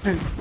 Yes.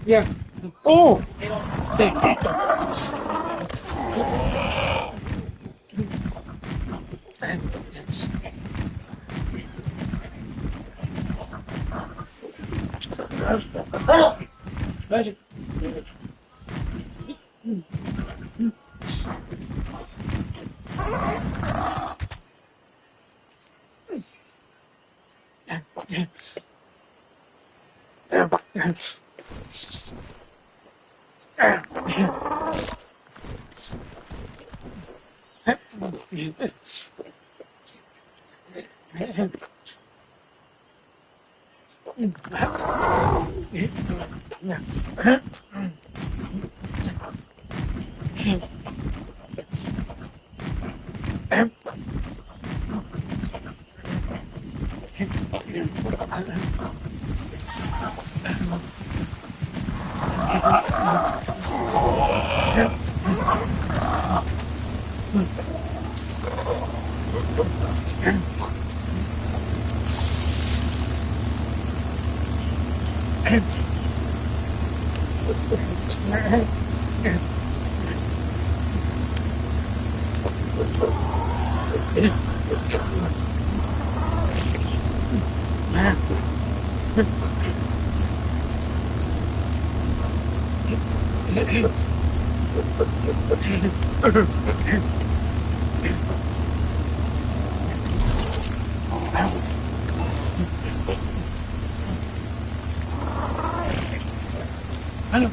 Yeah. Oh! Magic. Hello.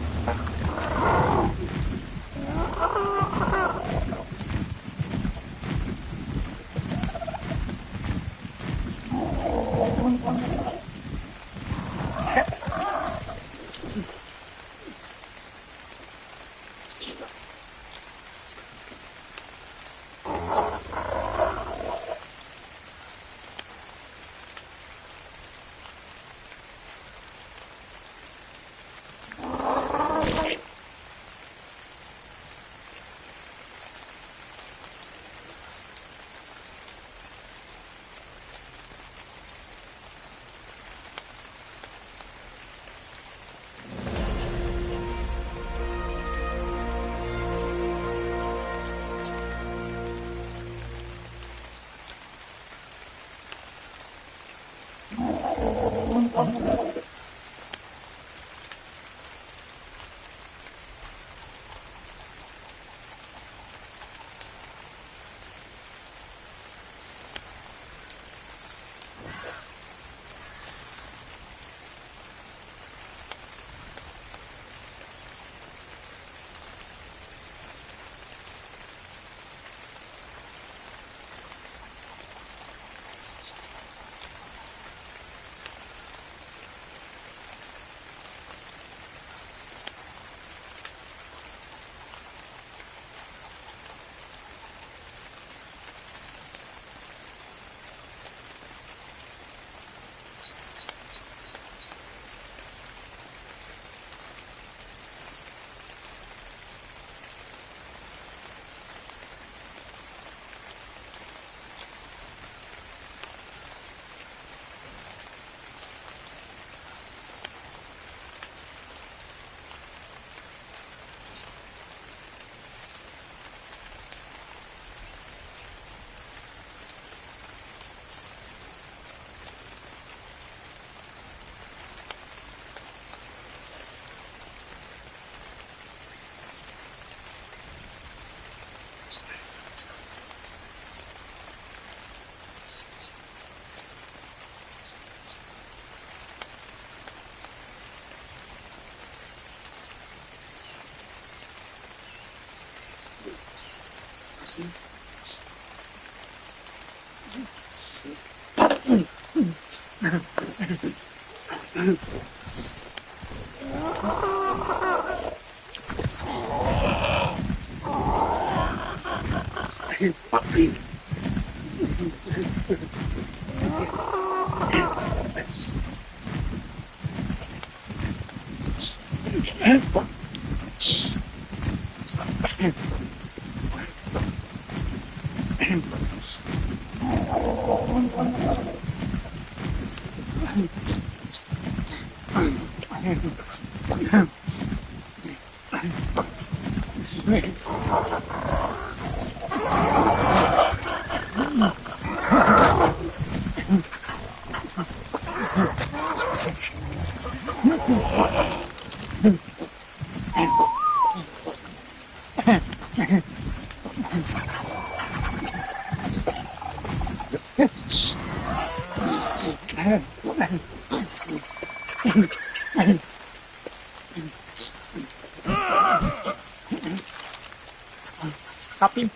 Copy.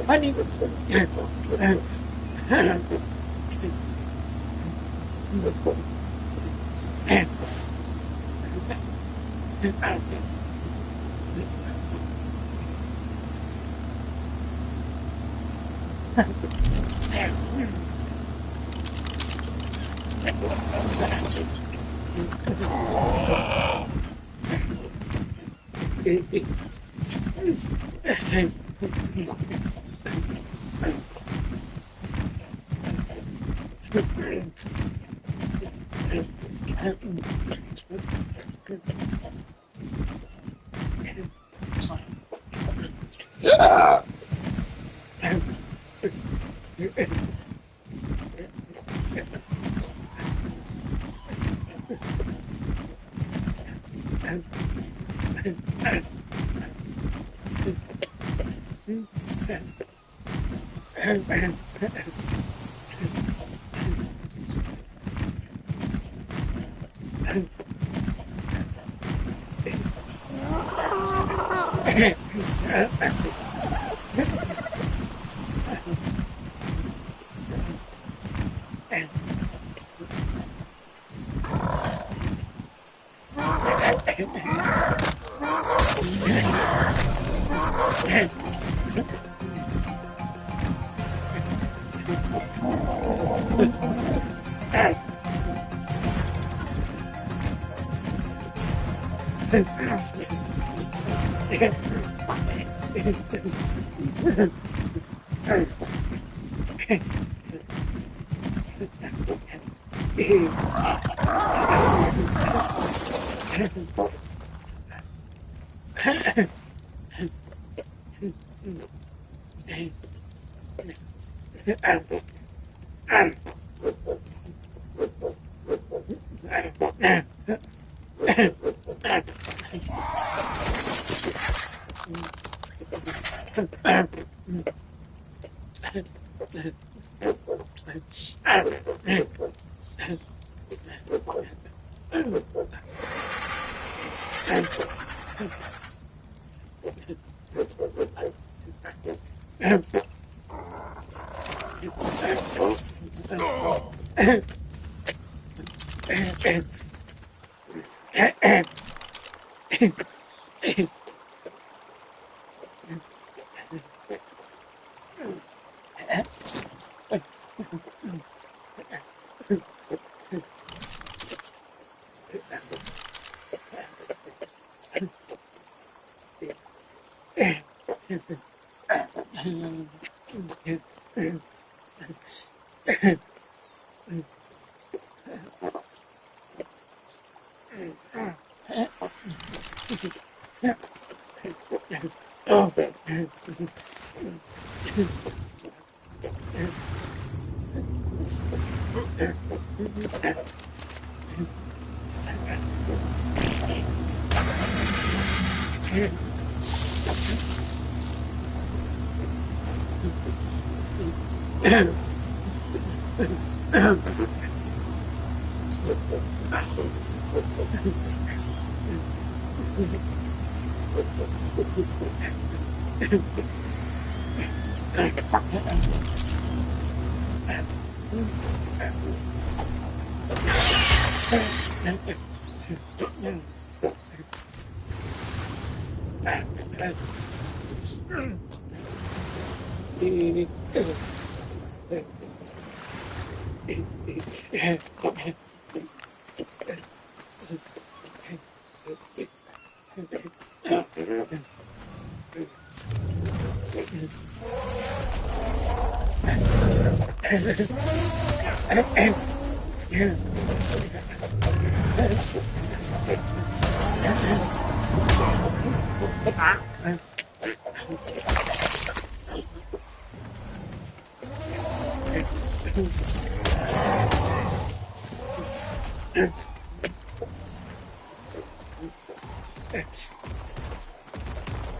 Honey.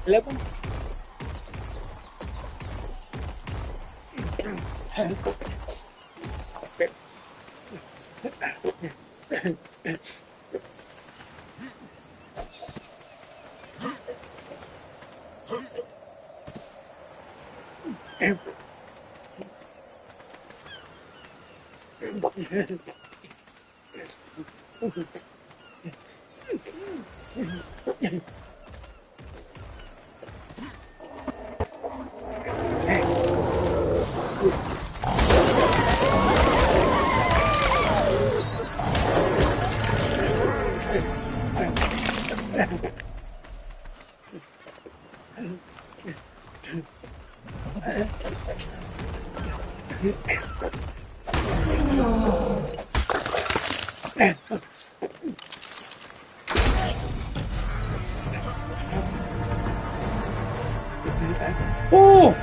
11. Oh!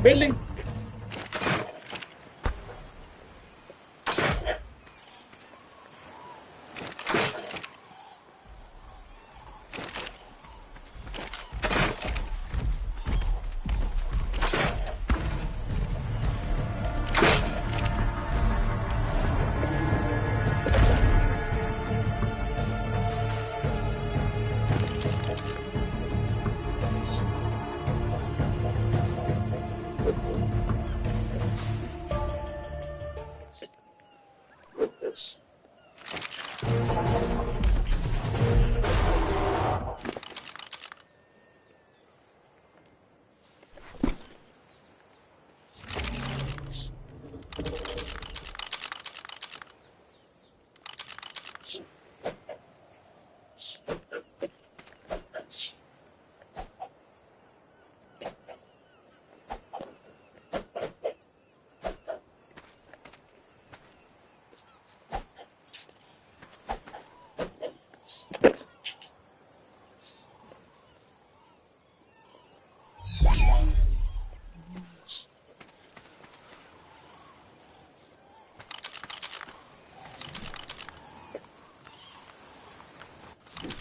Building.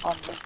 on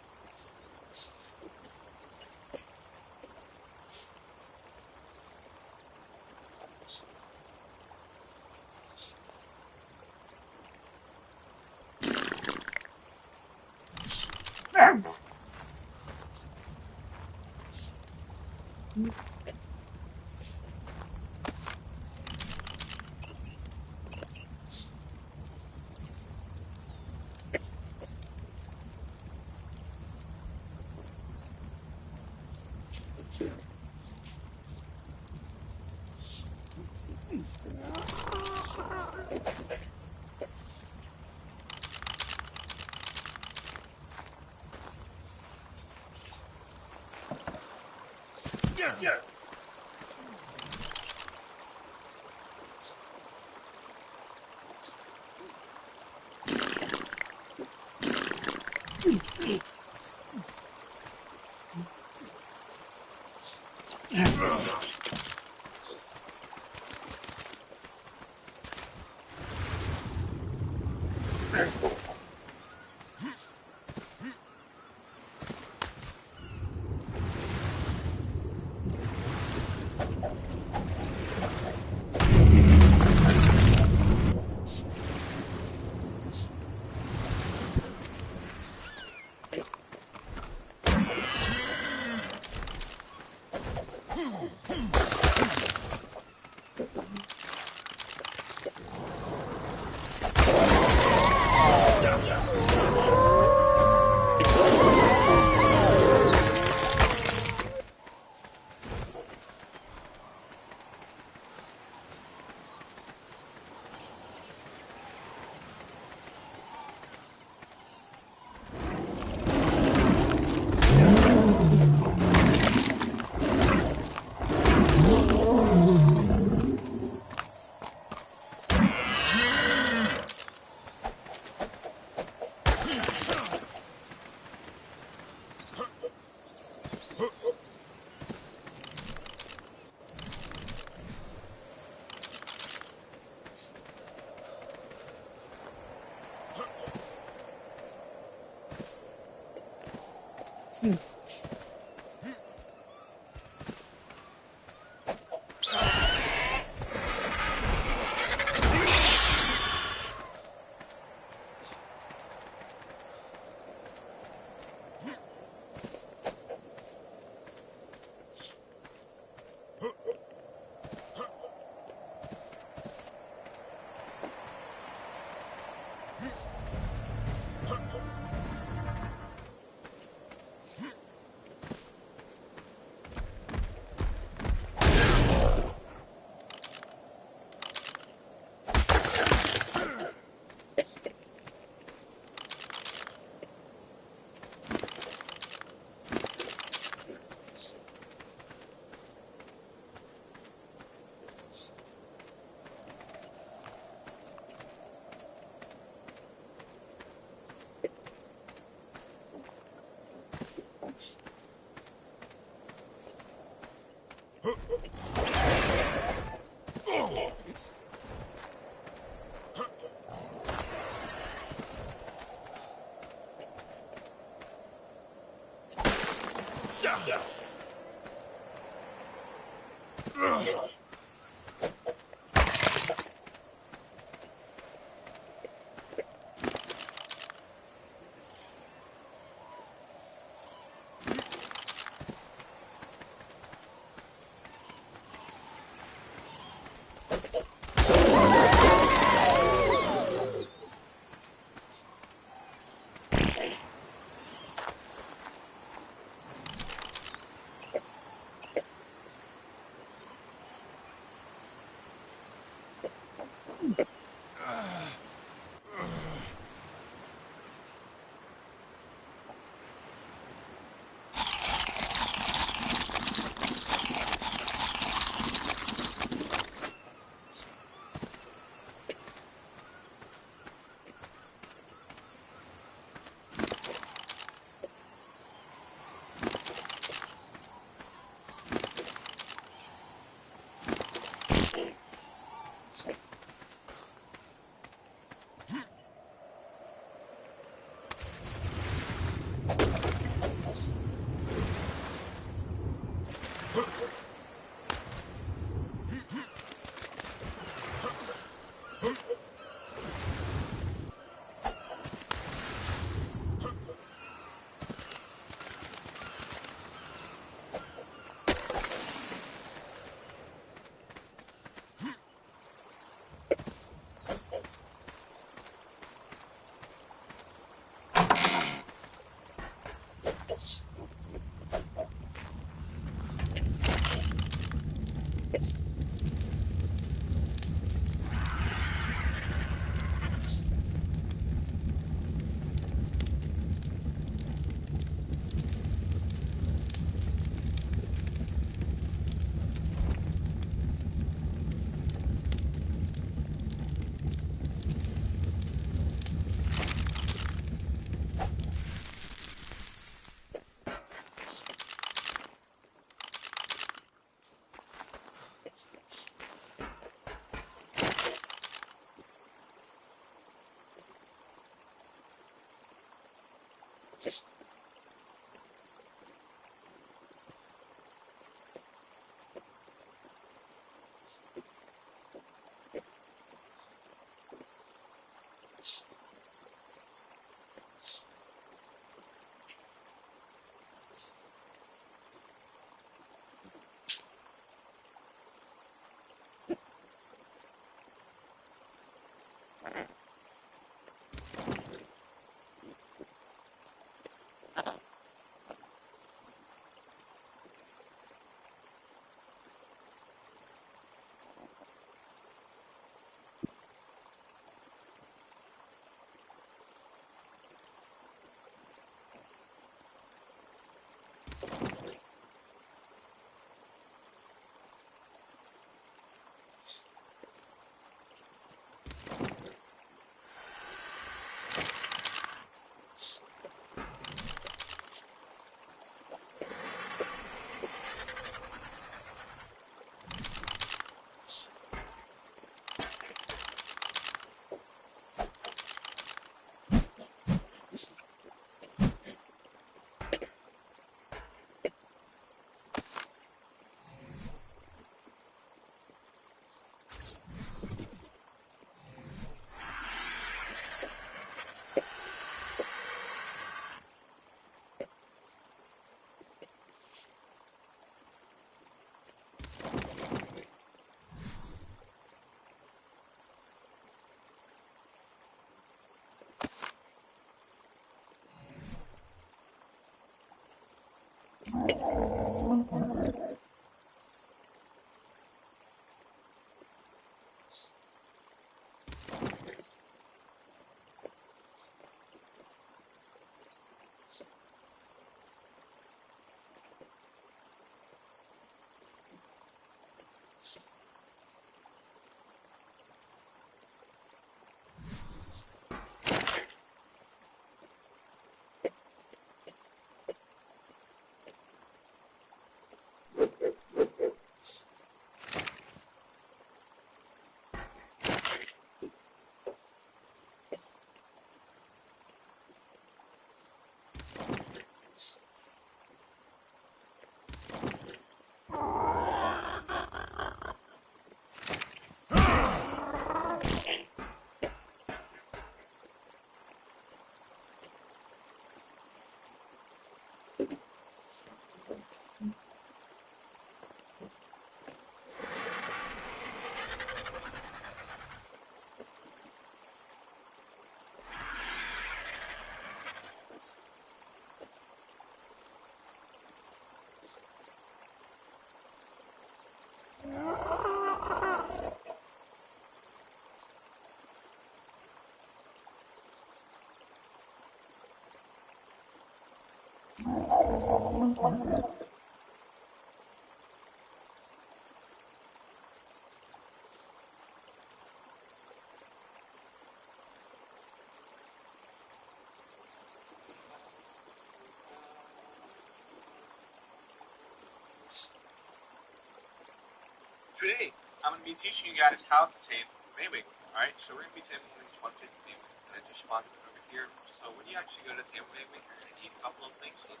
Today, I'm going to be teaching you guys how to tame Maywing. Alright, so we're going to be taming these 150 Maywings, and I just spawned it over here. So when you actually go to tame Maywing, you're going to need a couple of things. So let's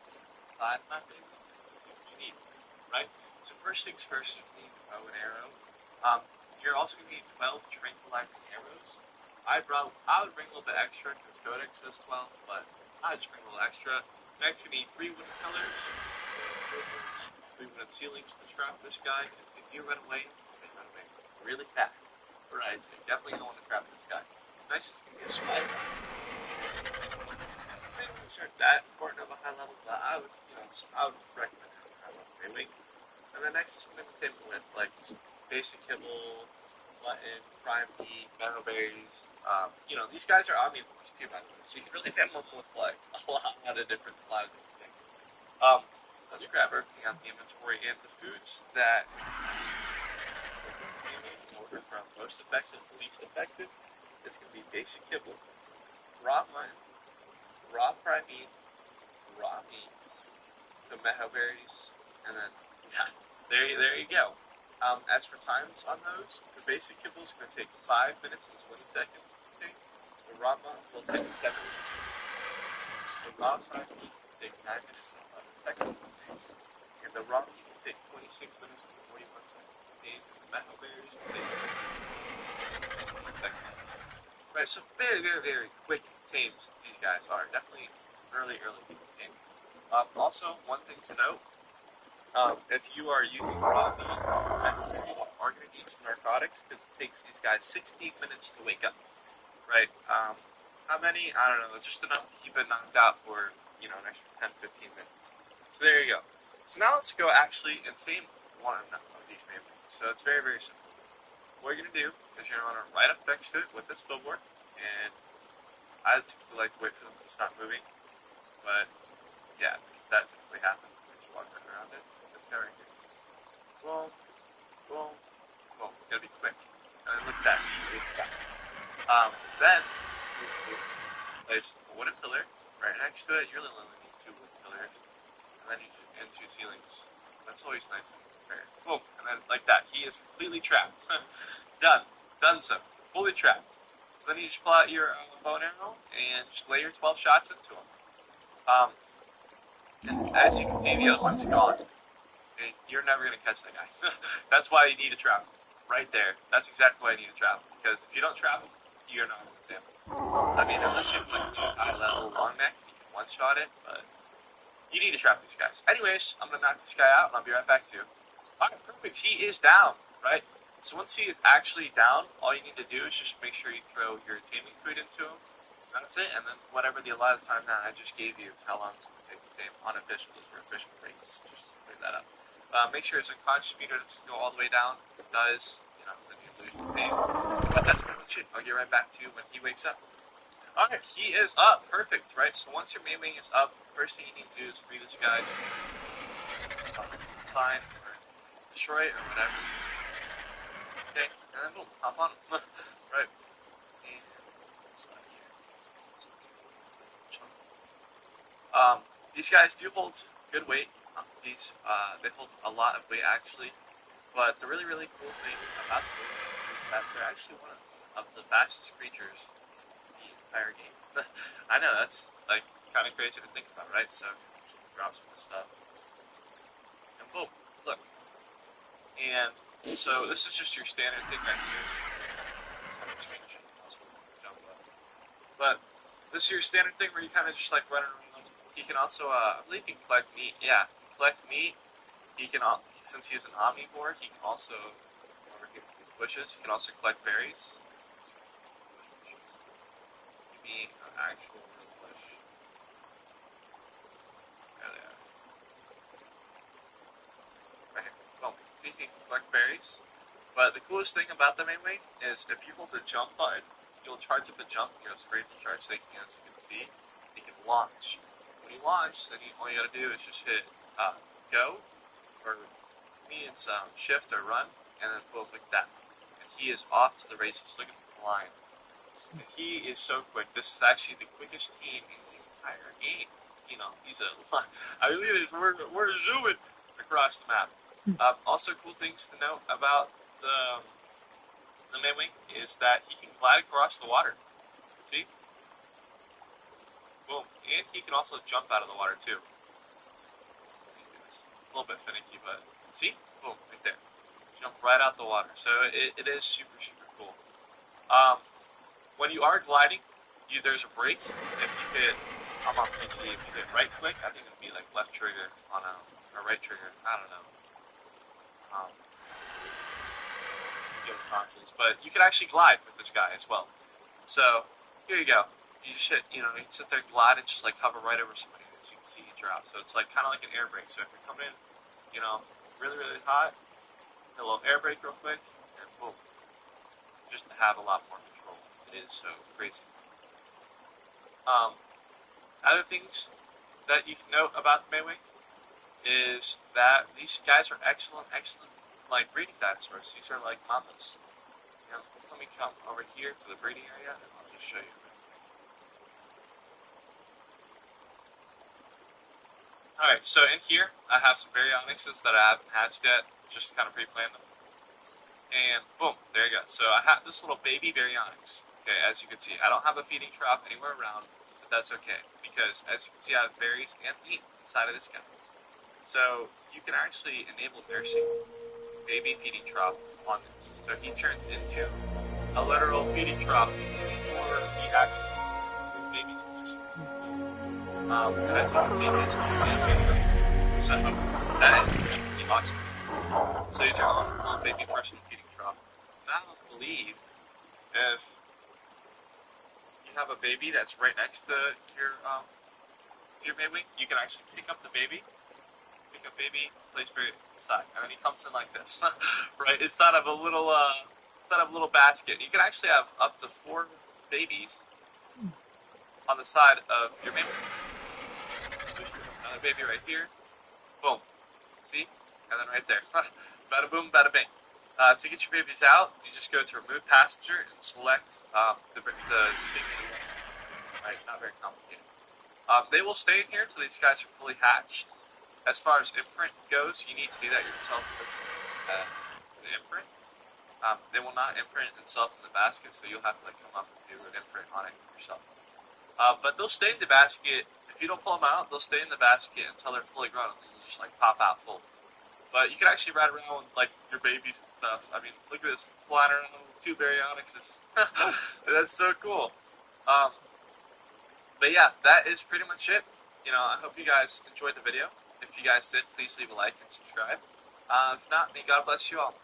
slide my Maywing. See what you need, right? So first things first, you need a bow and arrow. You're also going to need 12 tranquilizing arrows. I would bring a little bit extra because Codex says 12, but I just bring a little extra. Next, you need 3 wooden pillars, 3 wooden ceilings to trap this guy. If you run away, they run away really fast. Right, so you definitely don't want to trap this guy. Next is going to be a spider. Things aren't that important of a high level, but I would recommend having a high level Maywing. And then next is something to tame with like basic kibble, mutton, prime meat, marrow berries. These guys are omnivores too, by the way. So you can really tame them with like a lot of different things. Let's grab everything out the inventory and the foods that in order from most effective to least effective. It's going to be basic kibble, raw mutton, raw prime meat, raw meat, the meadow berries, and then there you go. As for times on those, the basic kibble is going to take 5 minutes and 20 seconds to take. The raw mutton will take 7 minutes. The raw prime meat will take 9 minutes and 11 seconds to take. And the raw meat will take 26 minutes and 41 seconds to take. And the meadow berries will take 10 seconds. Right, so very, very, very quick tames these guys are. Definitely early tames. Also, one thing to note, if you are using raw meat, you are going to need some narcotics because it takes these guys 16 minutes to wake up. Right? How many? I don't know. Just enough to keep it knocked out for, an extra 10-15 minutes. So there you go. So now let's go actually and tame one of these Maywings. So it's very, very simple. What you're going to do is you're going to run right up next to it with this billboard, and I typically like to wait for them to stop moving, but yeah, because that typically happens when you walk around it. This guy right here. Boom, boom, boom. You gotta be quick. And then look at that. Then place a wooden pillar right next to it. You're only need 2 wooden pillars, and then and 2 ceilings. That's always nice and fair. Boom, and then like that, he is completely trapped. Done so, fully trapped. So then you just pull out your bow and arrow and just lay your 12 shots into him. And as you can see, the other one's gone. And you're never going to catch that guy. That's why you need a trap. Right there. That's exactly why you need a trap. Because if you don't trap him, you're not going to see him. Unless you have like a high level long neck, you can one-shot it, but you need to trap these guys. Anyways, I'm going to knock this guy out, and I'll be right back to you. Alright, perfect. He is down, right? So once he is actually down, all you need to do is just make sure you throw your taming food into him. That's it, and then whatever the allotted time that I just gave you is how long it's going to take to tame. Unofficial, those were official rates. Just clear that up. Make sure his unconscious meter doesn't go all the way down. If it does, then you lose the tame. But that's pretty much it. I'll get right back to you when he wakes up. Alright, he is up. Perfect, right? So once your main wing is up, first thing you need to do is free this guy. Sign or destroy it or whatever. Okay, and then boom, hop on him. Right. And slide here. These guys do hold good weight. They hold a lot of weight actually. But the really, really cool thing about them is that they're actually one of the fastest creatures in the entire game. I know, that's like kind of crazy to think about, right? So, just drop some of this stuff. And boom, look. And so this is just your standard thing right here. But this is your standard thing where you kind of just like run around. He can also, I believe he can collect meat. Yeah, collect meat. He can, since he's an omnivore, he can also, whenever he gets these bushes, he can also collect berries. Give me an actual real bush. There they are. Right here. Well, see, he can collect berries. But the coolest thing about the main wing is if you hold the jump button, you'll charge up the jump, straight to charge safety, as you can see. He can launch. When you launch, then all you gotta do is just hit go, or me it's shift or run, and then both like that. And he is off to the races. Look at him flying. And he is so quick. This is actually the quickest team in the entire game. He's I believe we're zooming across the map. Also, cool things to note about the main wing is that he can glide across the water. See? Boom. And he can also jump out of the water too. It's a little bit finicky, but see? Boom, right there. Jump right out the water. So it is super, super cool. When you are gliding, there's a brake. If you hit, I'm on PC, if you hit right click, I think it would be like left trigger on a right trigger. I don't know. Consoles, but you can actually glide with this guy as well. So here you go. You just hit, you can sit there, glide, and just like hover right over somebody, as you can see, drop. So it's like kind of like an air brake. So if you're coming in, really, really hot, hit a little air brake real quick, and boom, just to have a lot more control. It is so crazy. Other things that you can note about the Maywing is that these guys are excellent, like breeding dinosaurs. These are like mamas. Let me come over here to the breeding area and I'll just show you. Alright, so in here I have some Baryonyxes that I haven't hatched yet, just kind of pre-planned them. And boom, there you go. So I have this little baby Baryonyx. Okay, as you can see, I don't have a feeding trough anywhere around, but that's okay, because as you can see I have berries and meat inside of this guy. So you can actually enable nursing baby feeding trough on this. So he turns into a literal feeding trough for the actual babies, which is and as you can see, it's so that is pretty awesome. So you turn on baby personal feeding trough. Now I believe if you have a baby that's right next to your baby, you can actually pick up the baby. Pick up baby, place for inside, and then he comes in like this, right? Inside of a little basket. You can actually have up to 4 babies on the side of your baby. Another baby right here. Boom. See? And then right there. Bada boom, bada bing. To get your babies out, you just go to remove passenger and select the baby. Right? Not very complicated. They will stay in here until these guys are fully hatched. As far as imprint goes, you need to do that yourself. The imprint. They will not imprint itself in the basket, so you'll have to come up and do an imprint on it yourself. But they'll stay in the basket. If you don't pull them out, they'll stay in the basket until they're fully grown, and then you just pop out full. But you can actually ride around with your babies and stuff. I mean, look at this, flying around with 2 Baryonyxes. That's so cool. But yeah, that is pretty much it. I hope you guys enjoyed the video. If you guys did, please leave a like and subscribe. If not, may God bless you all.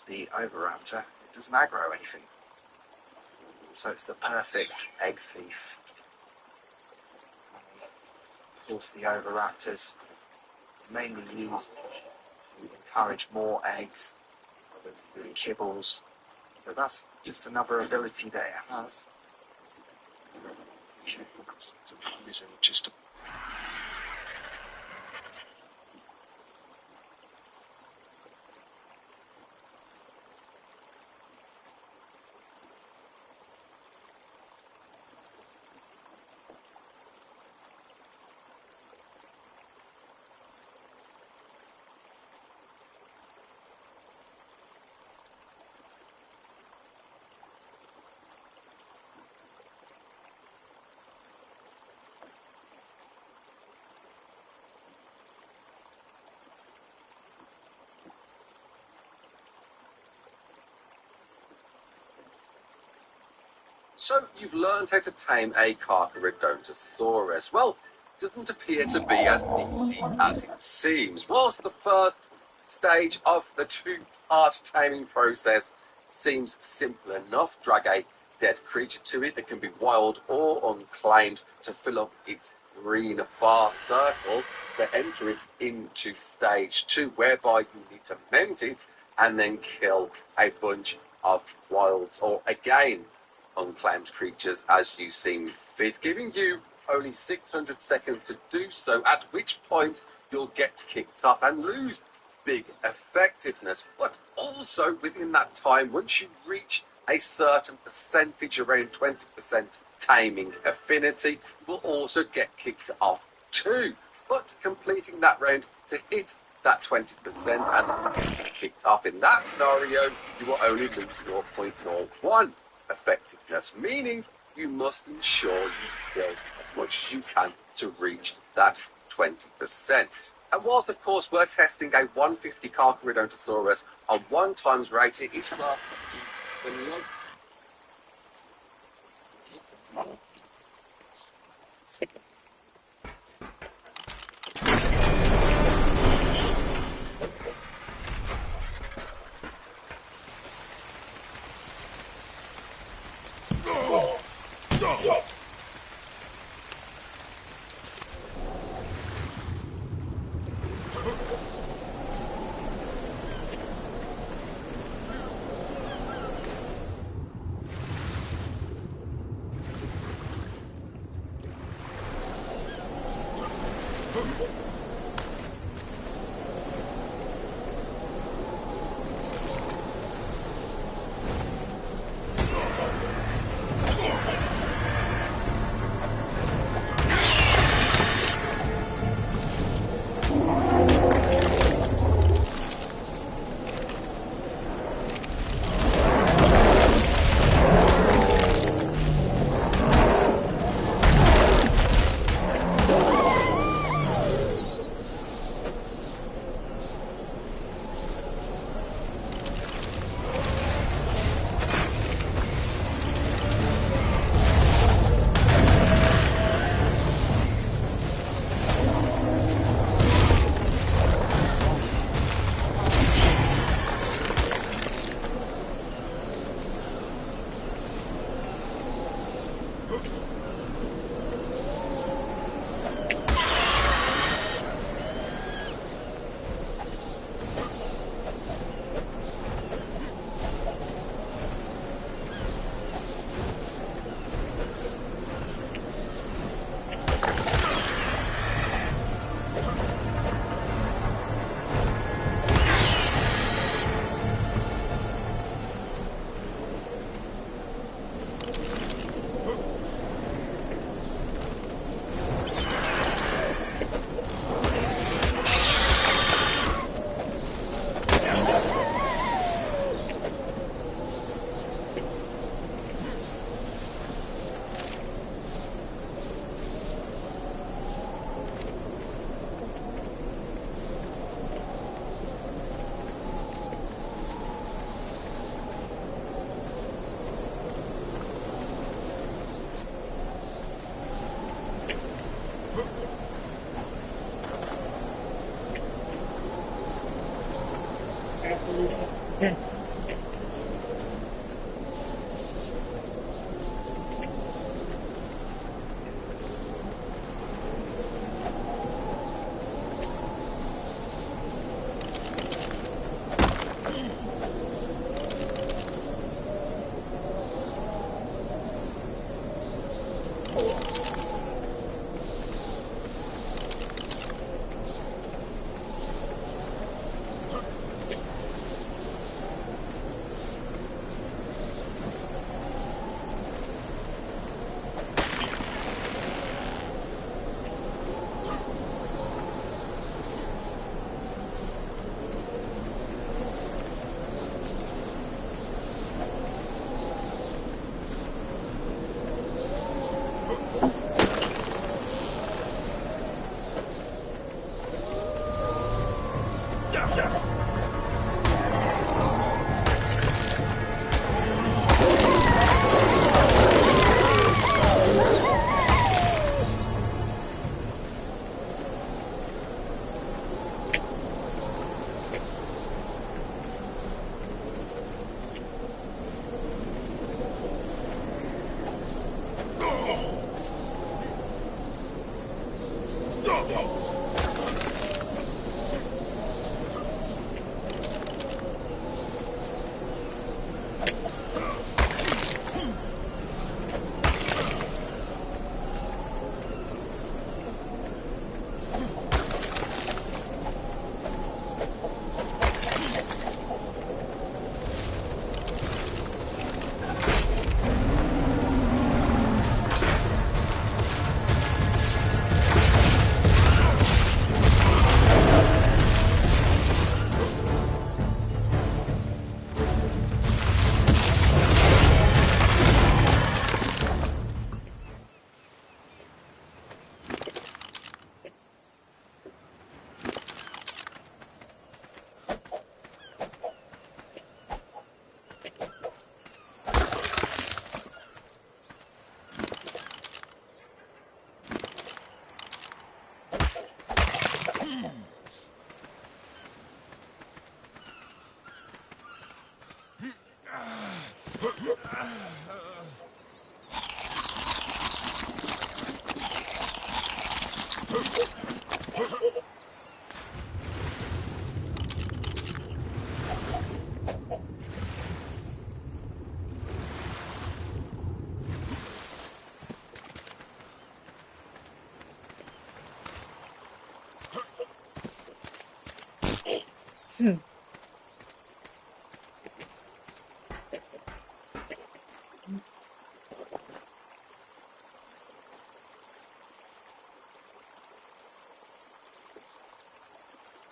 The Oviraptor, it doesn't aggro anything, so it's the perfect egg thief. Of course, the Oviraptors are mainly used to encourage more eggs doing kibbles. But that's just another ability that it has. Okay, that's using just a So you've learned how to tame a Carcharodontosaurus. Well, it doesn't appear to be as easy as it seems. Whilst the first stage of the two-part taming process seems simple enough, drag a dead creature to it that can be wild or unclaimed to fill up its green bar circle to enter it into stage 2, whereby you need to mount it and then kill a bunch of wilds or, again, unclaimed creatures as you seem fit, giving you only 600 seconds to do so, at which point you'll get kicked off and lose big effectiveness. But also within that time, once you reach a certain percentage, around 20% taming affinity, you will also get kicked off too. But completing that round to hit that 20% and getting kicked off in that scenario, you will only lose 0.01 effectiveness, meaning you must ensure you kill as much as you can to reach that 20%. And whilst, of course, we're testing a 150 Carcharodontosaurus on 1 times rate, it is worth the low.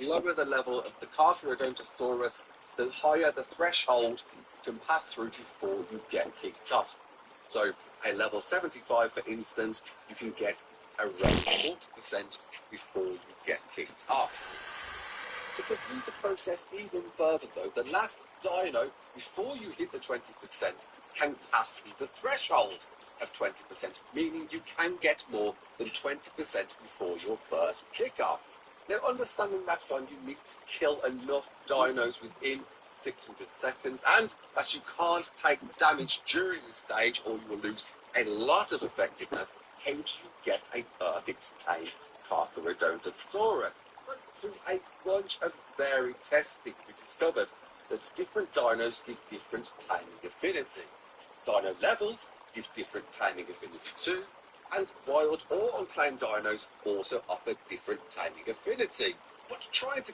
The lower the level of the Carcharodontosaurus, the higher the threshold you can pass through before you get kicked off. So, a level 75, for instance, you can get around 40% before you get kicked off. To confuse the process even further, though, the last dino, before you hit the 20%, can pass through the threshold of 20%, meaning you can get more than 20% before your first kickoff. Now, understanding that one, you need to kill enough dinos within 600 seconds, and that you can't take damage during this stage or you will lose a lot of effectiveness. How do you get a perfect tame Carcharodontosaurus? So, through a bunch of varied testing, we discovered that different dinos give different taming affinity. Dino levels give different taming affinity too, and wild or unclaimed dinos also offer different taming affinity. But trying to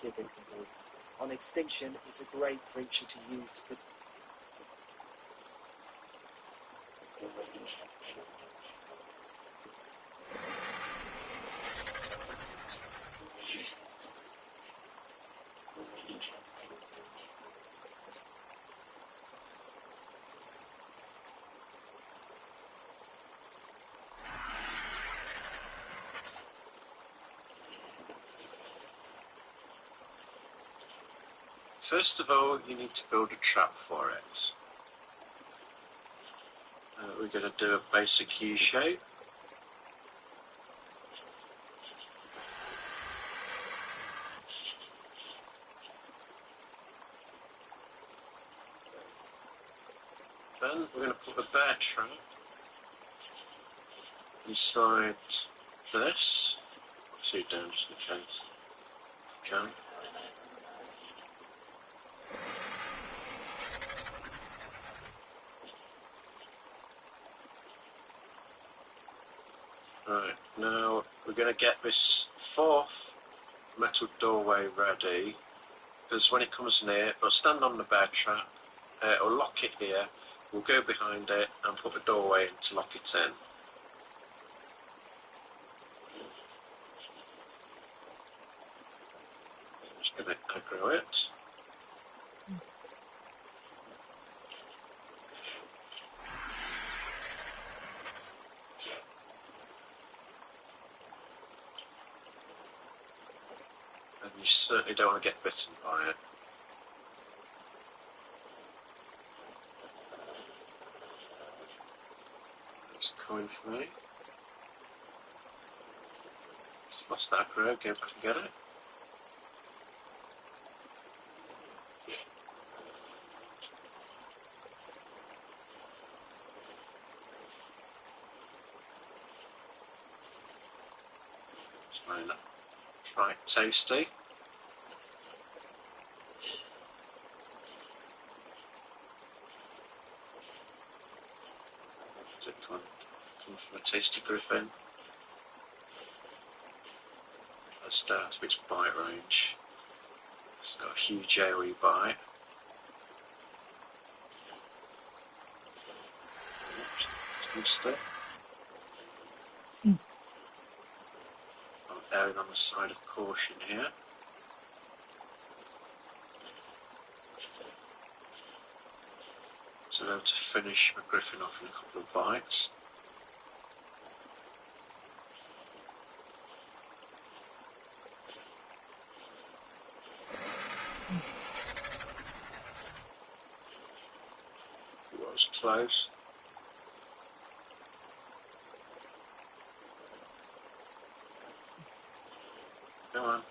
biblically. On extinction is a great creature to use to. First of all, you need to build a trap for it. We're going to do a basic U shape. Then we're going to put a bear trap inside this. Put it down just in case. Okay. Right, now we're going to get this fourth metal doorway ready, because when it comes near, we'll stand on the bear trap, it'll lock it here, we'll go behind it and put the doorway in to lock it in. Just going to aggro it. And you certainly don't want to get bitten by it. There's a coin for me. Just lost that aggro, go back and get it. Smelling that right tasty. Come from a tasty griffin. First start of its bite range. It's got a huge AoE bite. Oops, it's missed it. I'm erring on the side of caution here. So able to finish my griffin off in a couple of bites. It was close. Come on.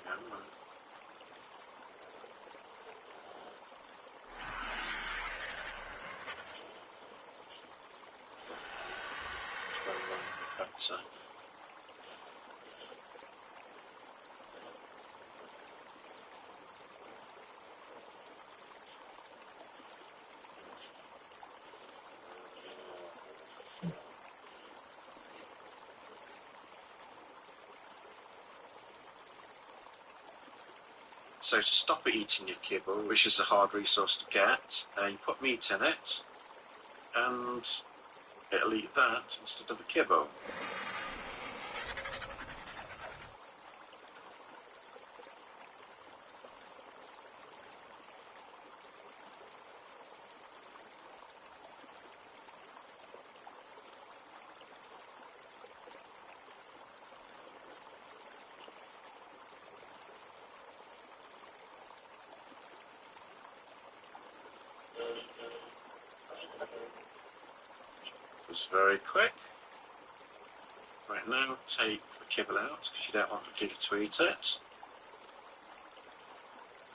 Come on. Try and run a bit better. So to stop it eating your kibble, which is a hard resource to get, you put meat in it, and it'll eat that instead of a kibble. It was very quick. Right now, take the kibble out because you don't want the digger to eat it.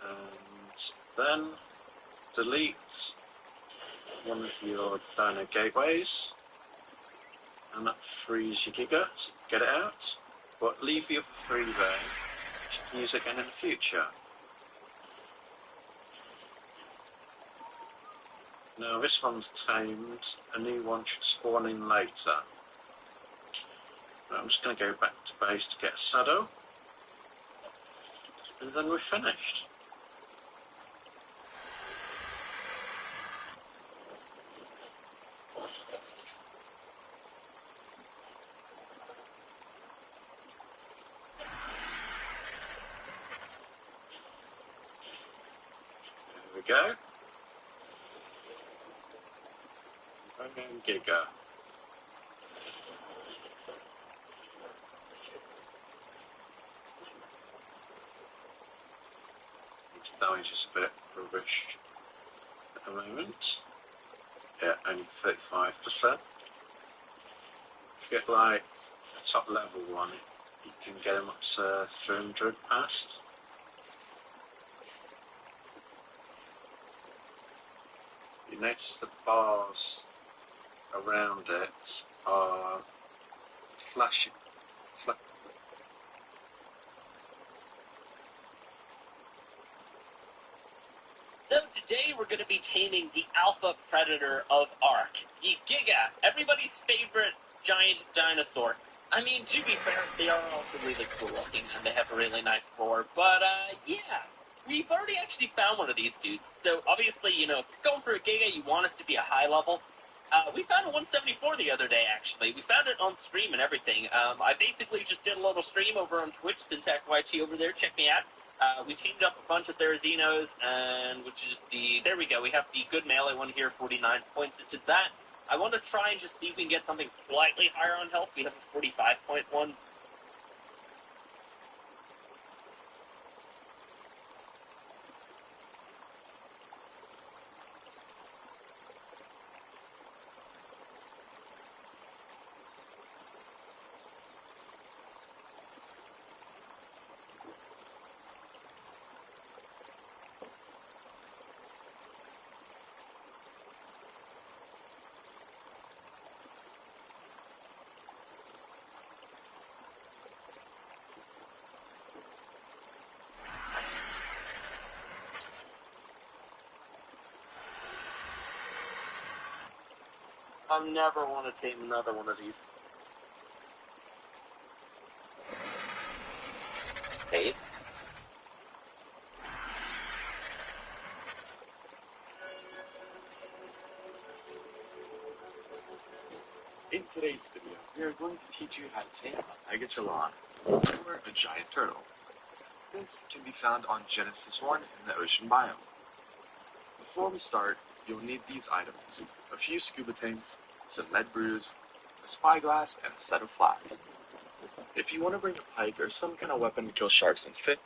And then delete one of your dino gateways, and that frees your giga, so get it out. But leave the other three there, which you can use again in the future. Now this one's tamed, a new one should spawn in later. I'm just going to go back to base to get a saddle, and then we're finished. There we go. And Giga. Its damage is a bit rubbish at the moment. Yeah, only 35%. If you get like a top level one, you can get them up to 300 past. You notice the bars around it are flashing. So today we're going to be taming the alpha predator of Ark, the Giga, everybody's favorite giant dinosaur. I mean, to be fair, they are also really cool looking and they have a really nice roar, but yeah, we've already actually found one of these dudes. So obviously, you know, if you're going for a Giga, you want it to be a high level. We found a 174 the other day, actually. We found it on stream and everything. I basically just did a little stream over on Twitch, Syntax YT over there, check me out. We teamed up a bunch of Therazinos, and which is there we go, we have the good melee one here, 49 points into that. I want to try and just see if we can get something slightly higher on health. We have a 45.1. I never want to tame another one of these. Hey. In today's video, we are going to teach you how to tame a Megachelon, or a giant turtle. This can be found on Genesis 1 in the ocean biome. Before we start, you'll need these items: a few scuba tanks, some lead brews, a spyglass, and a set of flash. If you want to bring a pike or some kind of weapon to kill sharks and fish,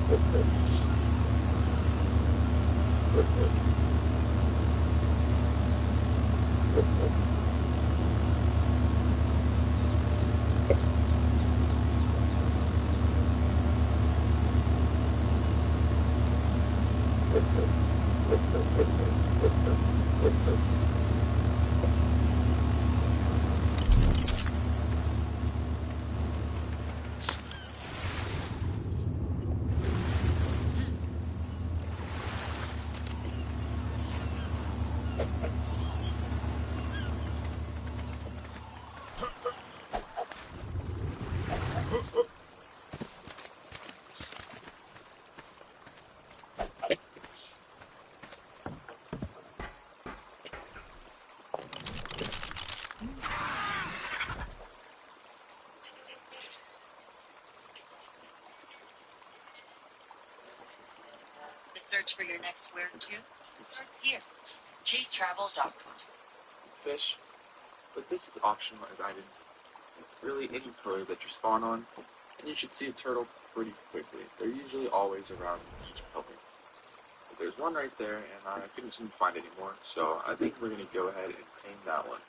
The search for your next where to starts here. ChaseTravels.com. Fish, but this is optional as I didn't. It's really any color that you spawn on, and you should see a turtle pretty quickly. They're usually always around each color. But there's one right there, and I couldn't seem to find it anymore, so I think we're going to go ahead and tame that one.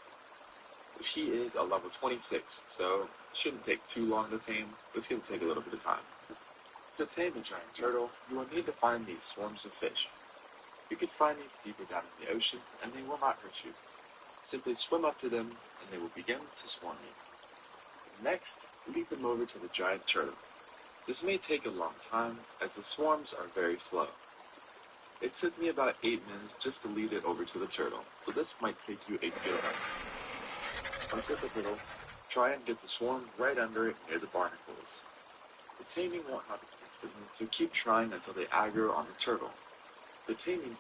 She is a level 26, so it shouldn't take too long to tame, but it's going to take a little bit of time. To tame a giant turtle, you will need to find these swarms of fish. You can find these deeper down in the ocean, and they will not hurt you. Simply swim up to them, and they will begin to swarm you. Next, lead them over to the giant turtle. This may take a long time, as the swarms are very slow. It took me about 8 minutes just to lead it over to the turtle, so this might take you a good amount. Once with the turtle, try and get the swarm right under it near the barnacles. The taming won't happen instantly, so keep trying until they aggro on the turtle. The taming...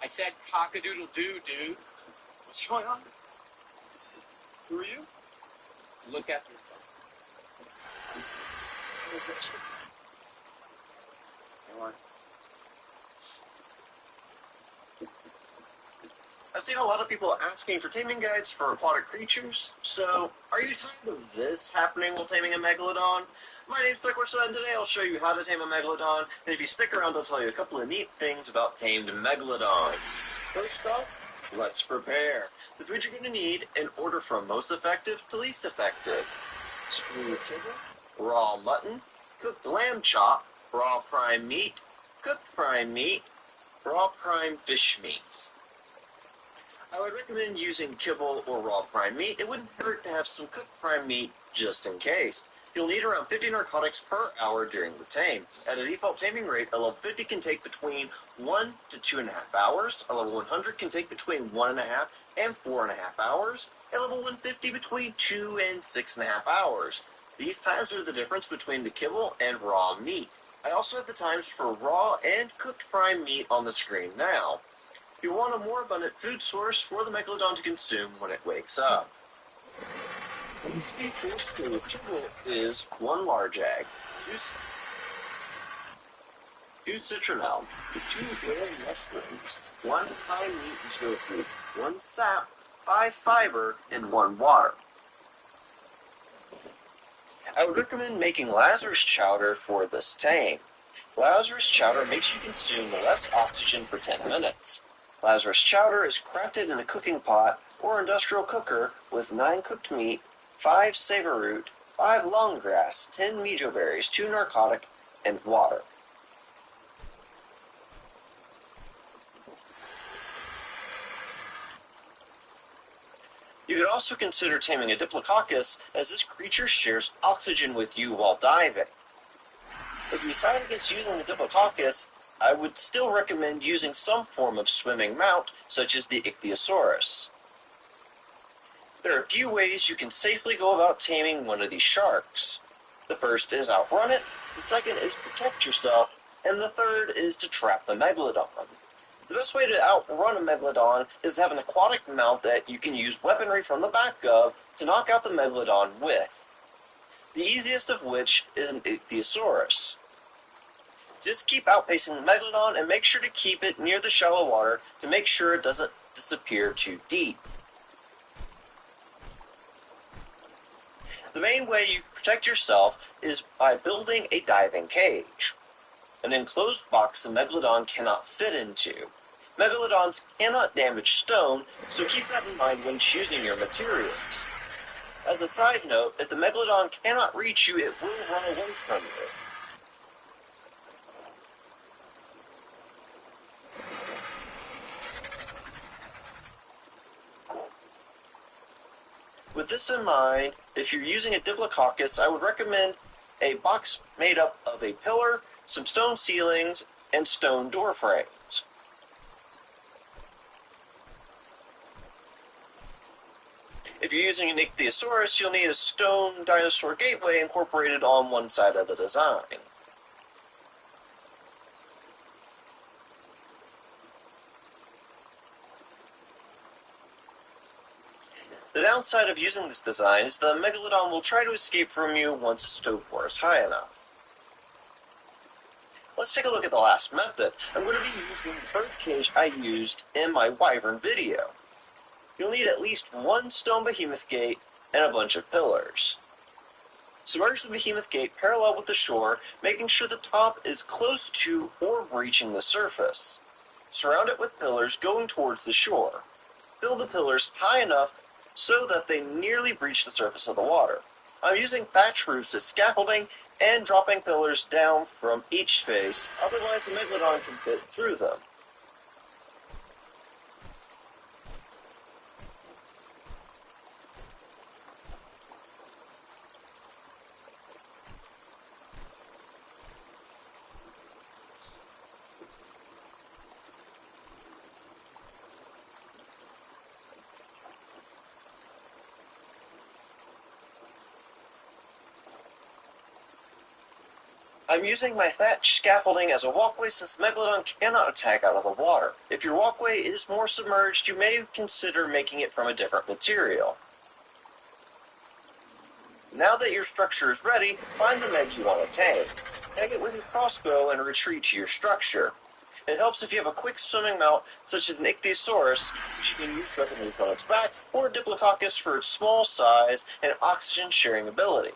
I said cock-a-doodle-doo, dude. What's going on? Who are you? Look at your phone. Come on. I've seen a lot of people asking for taming guides for aquatic creatures, so are you tired of this happening while taming a megalodon? My name's Sticklerson, and today I'll show you how to tame a megalodon, and if you stick around I'll tell you a couple of neat things about tamed megalodons. First off, let's prepare. The food you're going to need in order from most effective to least effective. Screw kibble, raw mutton, cooked lamb chop, raw prime meat, cooked prime meat, raw prime fish meat. I would recommend using kibble or raw prime meat. It wouldn't hurt to have some cooked prime meat just in case. You'll need around 50 narcotics per hour during the tame. At a default taming rate, a level 50 can take between 1 to 2.5 hours. A level 100 can take between 1.5 and 4.5 hours. A level 150 between 2 and 6.5 hours. These times are the difference between the kibble and raw meat. I also have the times for raw and cooked prime meat on the screen now. You want a more abundant food source for the megalodon to consume when it wakes up. The speed force for the kibble is 1 large egg, 2 citronelle, 2 whale mushrooms, 1 high meat jerky, 1 sap, 5 fiber, and 1 water. I would recommend making Lazarus chowder for this tame. Lazarus chowder makes you consume less oxygen for 10 minutes. Lazarus chowder is crafted in a cooking pot or industrial cooker with 9 cooked meat, 5 savor root, 5 long grass, 10 mijo berries, 2 narcotic, and water. You could also consider taming a Diplococcus, as this creature shares oxygen with you while diving. If you decide against using the Diplococcus, I would still recommend using some form of swimming mount, such as the Ichthyosaurus. There are a few ways you can safely go about taming one of these sharks. The first is outrun it, the second is protect yourself, and the third is to trap the megalodon. The best way to outrun a megalodon is to have an aquatic mount that you can use weaponry from the back of to knock out the megalodon with. The easiest of which is an Ichthyosaurus. Just keep outpacing the megalodon and make sure to keep it near the shallow water to make sure it doesn't disappear too deep. The main way you can protect yourself is by building a diving cage, an enclosed box the Megalodon cannot fit into. Megalodons cannot damage stone, so keep that in mind when choosing your materials. As a side note, if the Megalodon cannot reach you, it will run away from you. With this in mind, if you're using a Diplococcus, I would recommend a box made up of a pillar, some stone ceilings, and stone door frames. If you're using an Ichthyosaurus, you'll need a stone dinosaur gateway incorporated on one side of the design. The downside of using this design is the Megalodon will try to escape from you once the stone floor is high enough. Let's take a look at the last method. I'm going to be using the bird cage I used in my wyvern video. You'll need at least one stone behemoth gate and a bunch of pillars. Submerge the behemoth gate parallel with the shore, making sure the top is close to or reaching the surface. Surround it with pillars going towards the shore. Build the pillars high enough so that they nearly reach the surface of the water. I'm using thatch roofs as scaffolding and dropping pillars down from each face, otherwise the Megalodon can fit through them. I'm using my thatch scaffolding as a walkway since the Megalodon cannot attack out of the water. If your walkway is more submerged, you may consider making it from a different material. Now that your structure is ready, find the Meg you want to tame. Tag it with your crossbow and retreat to your structure. It helps if you have a quick swimming mount, such as an Ichthyosaurus, which you can use weapons on its back, or a Diplococcus for its small size and oxygen-sharing ability.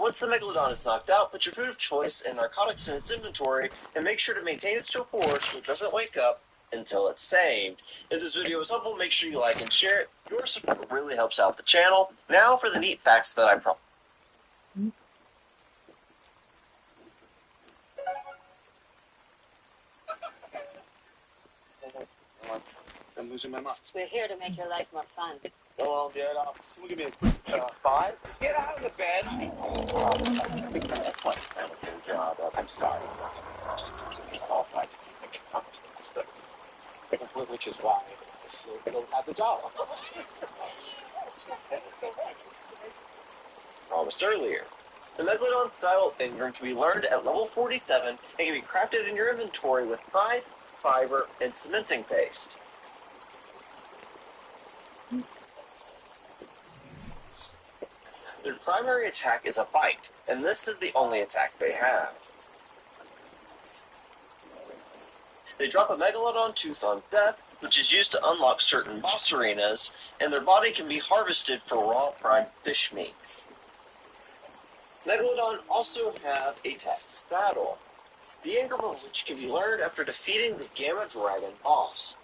Once the Megalodon is knocked out, put your food of choice and narcotics in its inventory, and make sure to maintain its torpor so it doesn't wake up until it's tamed. If this video was helpful, make sure you like and share it. Your support really helps out the channel. Now for the neat facts that I promised. I'm losing my mind. We're here to make your life more fun. Go on, get up. Someone give me a quick 5. Get out of the bed. That's like a job. I'm starting. Just all right. Which is why you'll have the job. Promised earlier. The Megalodon style engram can be learned at level 47 and can be crafted in your inventory with hide, fiber, and cementing paste. Their primary attack is a bite, and this is the only attack they have. They drop a Megalodon tooth on death, which is used to unlock certain boss arenas, and their body can be harvested for raw fried fish meat. Megalodon also have a tech saddle, the engram of which can be learned after defeating the Gamma Dragon boss.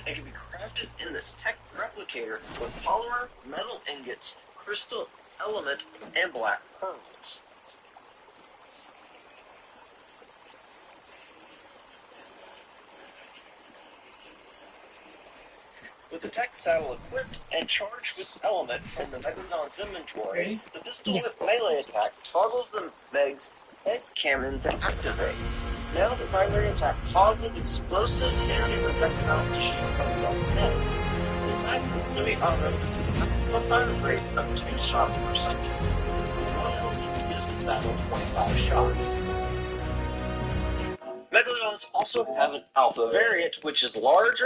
It can be crafted in this tech replicator with polymer, metal ingots, crystal element, and black pearls. With the tech saddle equipped and charged with element from the Megalodon's inventory, the pistol whip melee attack toggles the Meg's head cannon to activate. Now the primary attack causes explosive and projectiles to shoot Megalodon's head. The attack is semi-automatic with a maximum fire rate of 2 shots per second. One element gives the battle 25 shots. Megalodons also have an alpha variant, which is larger